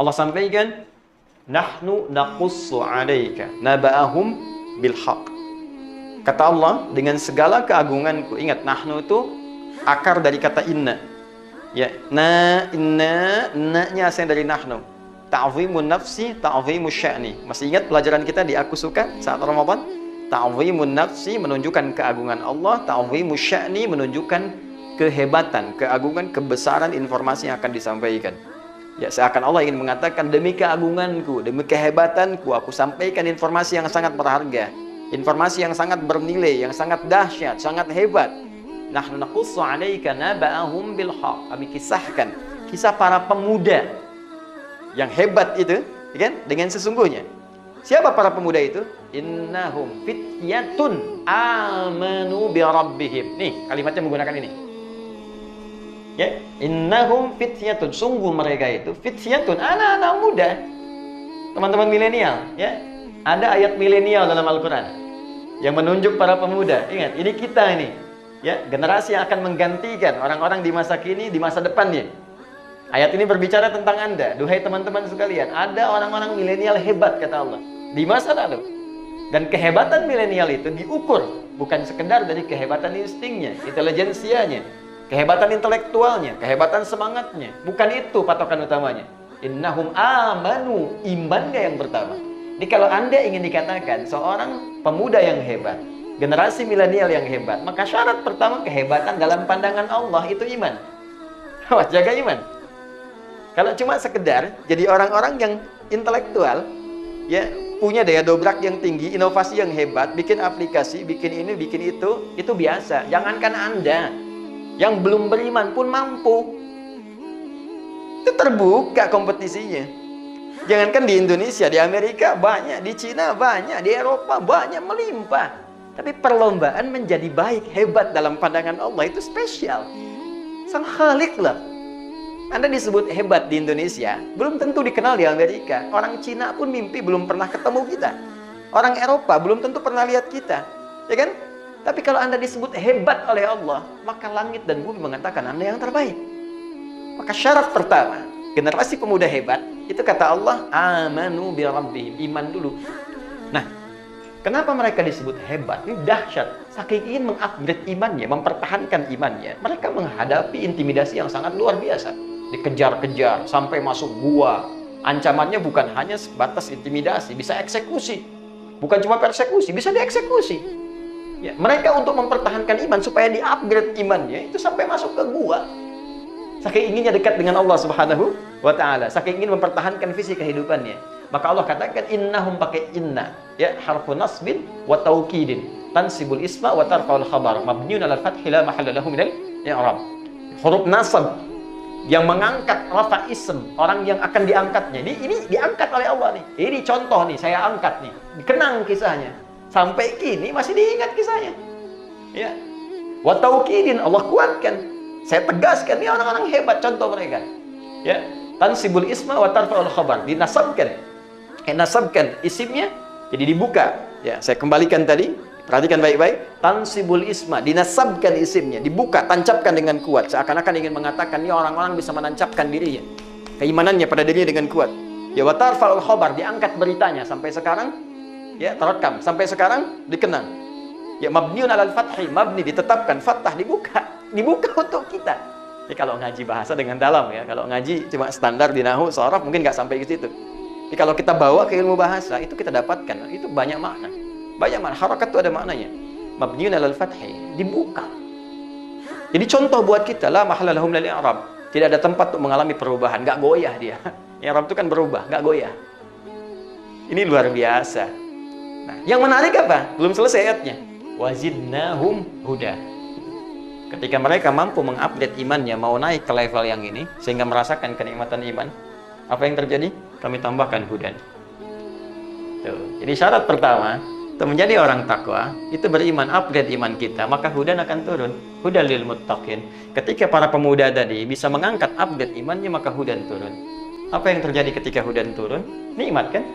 Allah sampaikan, nahnu naqussu 'alaika naba'ahum bil haqq. Kata Allah, dengan segala keagunganku. Ingat, nahnu itu akar dari kata inna. Ya, na-nya asal dari nahnu. Ta'zimun nafsi, ta'zimus sya'ni. Masih ingat pelajaran kita di Aku Suka saat Ramadan? Ta'zimun nafsi menunjukkan keagungan Allah, ta'zimus sya'ni menunjukkan kehebatan, keagungan, kebesaran informasi yang akan disampaikan. Ya, seakan Allah ingin mengatakan, demi keagunganku, demi kehebatanku, aku sampaikan informasi yang sangat berharga, informasi yang sangat bernilai, yang sangat dahsyat, sangat hebat. Nahnu naqussu 'alaika naba'ahum bil haqq. Kami kisahkan kisah para pemuda yang hebat itu, kan? Dengan sesungguhnya. Siapa para pemuda itu? Innahum fityatun amanu bi rabbihim. Nih, kalimatnya menggunakan ini. Ya, innahum fityatun, sungguh mereka itu fityatun, anak-anak muda. Teman-teman milenial, ya. Ada ayat milenial dalam Al-Qur'an yang menunjuk para pemuda. Ingat, ini kita ini. Ya, generasi yang akan menggantikan orang-orang di masa kini, di masa depannya. Ayat ini berbicara tentang Anda. Duhai teman-teman sekalian, ada orang-orang milenial hebat, kata Allah, di masa lalu. Dan kehebatan milenial itu diukur bukan sekedar dari kehebatan instingnya, intelijensianya, kehebatan intelektualnya, kehebatan semangatnya. Bukan itu patokan utamanya. Innahum amanu, imannya yang pertama. Jadi kalau Anda ingin dikatakan seorang pemuda yang hebat, generasi milenial yang hebat, maka syarat pertama kehebatan dalam pandangan Allah itu iman. Awas, jaga iman. Kalau cuma sekedar jadi orang-orang yang intelektual, ya, punya daya dobrak yang tinggi, inovasi yang hebat, bikin aplikasi, bikin ini, bikin itu biasa. Jangankan Anda, yang belum beriman pun mampu. Itu terbuka kompetisinya. Jangankan di Indonesia, di Amerika banyak, di Cina banyak, di Eropa banyak, melimpah. Tapi perlombaan menjadi baik, hebat dalam pandangan Allah itu spesial. Sang Khalik lah. Anda disebut hebat di Indonesia, belum tentu dikenal di Amerika. Orang Cina pun mimpi belum pernah ketemu kita. Orang Eropa belum tentu pernah lihat kita. Ya kan? Tapi kalau Anda disebut hebat oleh Allah, maka langit dan bumi mengatakan Anda yang terbaik. Maka syarat pertama, generasi pemuda hebat, itu kata Allah, amanu bi rabbihim, iman dulu. Nah, kenapa mereka disebut hebat? Ini dahsyat. Saking ingin mengupgrade imannya, mempertahankan imannya, mereka menghadapi intimidasi yang sangat luar biasa. Dikejar-kejar sampai masuk gua. Ancamannya bukan hanya sebatas intimidasi, bisa eksekusi. Bukan cuma persekusi, bisa dieksekusi. Ya, mereka untuk mempertahankan iman supaya di-upgrade imannya itu sampai masuk ke gua. Saking inginnya dekat dengan Allah Subhanahu wa taala, saking ingin mempertahankan visi kehidupannya. Maka Allah katakan innahum, pakai inna, ya, harfu nasbin wa taukidin, tansibul isma wa tarfa'ul khabar, mabniun 'alal fathi la mahalla lahu minal i'rab. Huruf nasab yang mengangkat rafa ism, orang yang akan diangkatnya. Ini diangkat oleh Allah nih. Ini contoh nih, saya angkat nih. Dikenang kisahnya. Sampai kini masih diingat kisahnya. Ya. Wa taukidin, Allah kuatkan. Saya tegaskan, ini orang-orang hebat, contoh mereka. Ya. Tansibul isma wa tarfa'ul khabar, dinasabkan. Nasabkan isimnya, jadi dibuka. Ya, saya kembalikan tadi. Perhatikan baik-baik. Tansibul isma, dinasabkan isimnya, dibuka, tancapkan dengan kuat. Seakan-akan ingin mengatakan, ini orang-orang bisa menancapkan dirinya, keimanannya pada dirinya dengan kuat. Ya, wa tarfa'ul khabar, diangkat beritanya. Sampai sekarang, ya, terekam. Sampai sekarang, dikenang. Ya, mabniun 'alal fathi, mabni, ditetapkan. Fathah, dibuka. Dibuka untuk kita. Ya, kalau ngaji bahasa dengan dalam, ya. Kalau ngaji cuma standar di nahwu, sharaf, mungkin nggak sampai ke situ. Jadi kalau kita bawa ke ilmu bahasa, itu kita dapatkan. Itu banyak makna. Banyak makna. Harakat itu ada maknanya. Mabniun 'alal fathi, dibuka. Jadi contoh buat kita, la mahalla lahu minal i'rab. Tidak ada tempat untuk mengalami perubahan, nggak goyah dia. I'rab itu kan berubah, nggak goyah. Ini luar biasa. Nah, yang menarik apa? Belum selesai ayatnya. Wazidnahum huda. Ketika mereka mampu mengupdate imannya, mau naik ke level yang ini, sehingga merasakan kenikmatan iman, apa yang terjadi? Kami tambahkan hudan. Tuh. Jadi syarat pertama, untuk menjadi orang takwa, itu beriman, upgrade iman kita, maka hudan akan turun. Hudan lil muttaqin. Ketika para pemuda tadi bisa mengangkat upgrade imannya, maka hudan turun. Apa yang terjadi ketika hudan turun? Nikmat kan?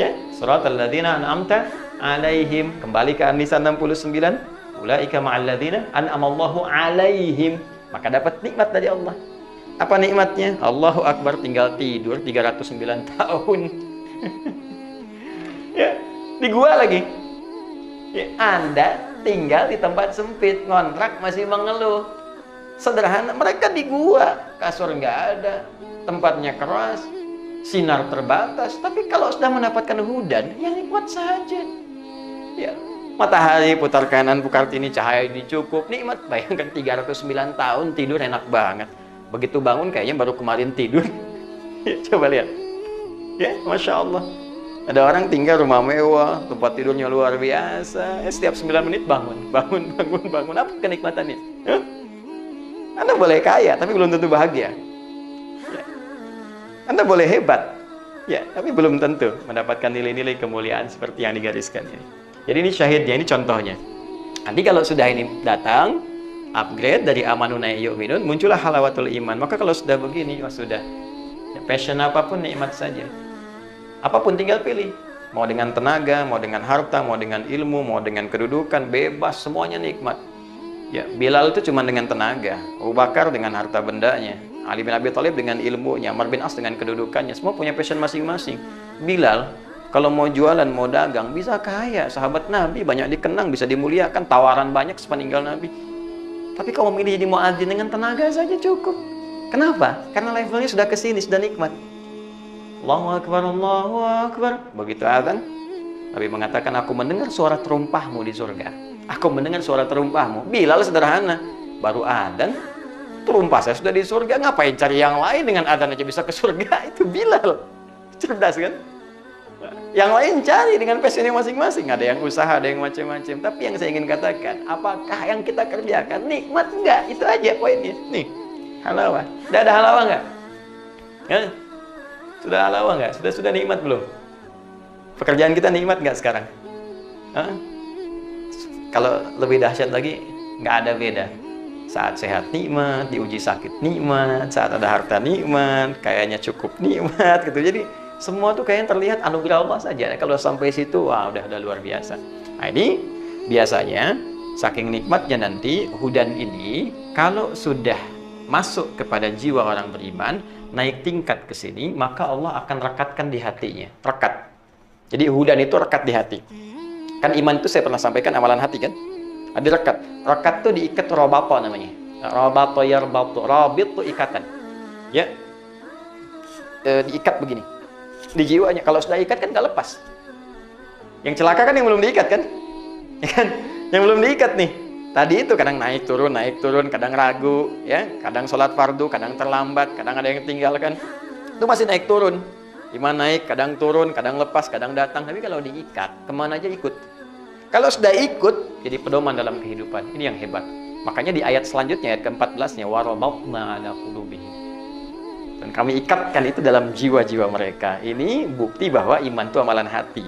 Ya, suratal ladzina an'amta alaihim. Kembali ke An-Nisa 69. Ulaika ma'al ladzina an'amallahu alaihim. Maka dapat nikmat dari Allah. Apa nikmatnya? Allahu Akbar, tinggal tidur 309 tahun. Ya, di gua lagi. Ya, Anda tinggal di tempat sempit, ngontrak masih mengeluh. Sederhana, mereka di gua, kasur nggak ada, tempatnya keras, sinar terbatas. Tapi kalau sudah mendapatkan hudan, ya nikmat saja. Ya, matahari putar kanan, putar kiri, cahaya ini cukup, nikmat. Bayangkan 309 tahun tidur enak banget. Begitu bangun kayaknya baru kemarin tidur. Ya, coba lihat. Ya, Masya Allah. Ada orang tinggal rumah mewah, tempat tidurnya luar biasa. Ya, setiap 9 menit bangun. Apa kenikmatannya? Hah? Anda boleh kaya, tapi belum tentu bahagia. Ya. Anda boleh hebat, ya, tapi belum tentu mendapatkan nilai-nilai kemuliaan seperti yang digariskan ini. Jadi ini syahidnya, ini contohnya. Nanti kalau sudah ini datang, upgrade dari amanuna yu'minun, muncullah halawatul iman. Maka kalau sudah begini, oh sudah. Ya, passion apapun nikmat saja. Apapun tinggal pilih. Mau dengan tenaga, mau dengan harta, mau dengan ilmu, mau dengan kedudukan, bebas, semuanya nikmat. Ya, Bilal itu cuma dengan tenaga, Abu Bakar dengan harta bendanya, Ali bin Abi Thalib dengan ilmunya, Amr bin As dengan kedudukannya, semua punya passion masing-masing. Bilal kalau mau jualan, mau dagang, bisa kaya. Sahabat Nabi banyak dikenang, bisa dimuliakan, tawaran banyak sepeninggal Nabi. Tapi kalau memilih jadi muadzin dengan tenaga saja cukup. Kenapa? Karena levelnya sudah kesini, sudah nikmat. Allahu Akbar, Allahu Akbar. Begitu azan, Nabi mengatakan, aku mendengar suara terumpahmu di surga. Aku mendengar suara terumpahmu. Bilal sederhana, baru adzan, terumpah saya sudah di surga. Ngapain cari yang lain, dengan adzan aja bisa ke surga? Itu Bilal. Cerdas kan? Yang lain cari dengan passionnya masing-masing. Ada yang usaha, ada yang macam-macam. Tapi yang saya ingin katakan, apakah yang kita kerjakan nikmat enggak? Itu aja poinnya. Nih, halawah. Sudah ada halawah enggak? Ya? Sudah halawah enggak? Sudah nikmat belum? Pekerjaan kita nikmat enggak sekarang? Hah? Kalau lebih dahsyat lagi, nggak ada beda. Saat sehat nikmat, diuji sakit nikmat, saat ada harta nikmat, kayaknya cukup nikmat gitu. Jadi semua tuh kayaknya terlihat anugerah Allah saja. Kalau sampai situ, wah udah luar biasa. Nah ini biasanya saking nikmatnya nanti hudan ini, kalau sudah masuk kepada jiwa orang beriman, naik tingkat ke sini, maka Allah akan rekatkan di hatinya. Rekat. Jadi hudan itu rekat di hati. Kan iman itu saya pernah sampaikan amalan hati kan? Ada rekat. Rekat itu diikat robato namanya. Robato yarbatu. Rabit itu ikatan. Ya. Diikat begini. Di jiwanya. Kalau sudah ikat kan nggak lepas. Yang celaka kan yang belum diikat kan? Ya kan? Yang belum diikat nih. Tadi itu kadang naik turun, kadang ragu, ya, kadang sholat fardu, kadang terlambat, kadang ada yang tinggalkan. Itu masih naik turun. Iman naik, kadang turun, kadang lepas, kadang datang. Tapi kalau diikat, kemana aja ikut. Kalau sudah ikut, jadi pedoman dalam kehidupan. Ini yang hebat. Makanya di ayat selanjutnya, ayat ke-14-nya, warabatna ala qulubihim. Dan kami ikatkan itu dalam jiwa-jiwa mereka. Ini bukti bahwa iman itu amalan hati.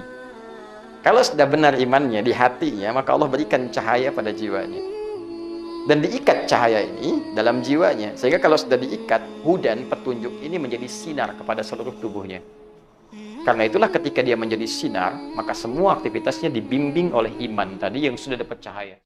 Kalau sudah benar imannya di hatinya, maka Allah berikan cahaya pada jiwanya. Dan diikat cahaya ini dalam jiwanya. Sehingga kalau sudah diikat, hudan, petunjuk ini menjadi sinar kepada seluruh tubuhnya. Karena itulah ketika dia menjadi sinar, maka semua aktivitasnya dibimbing oleh iman tadi yang sudah dapat cahaya.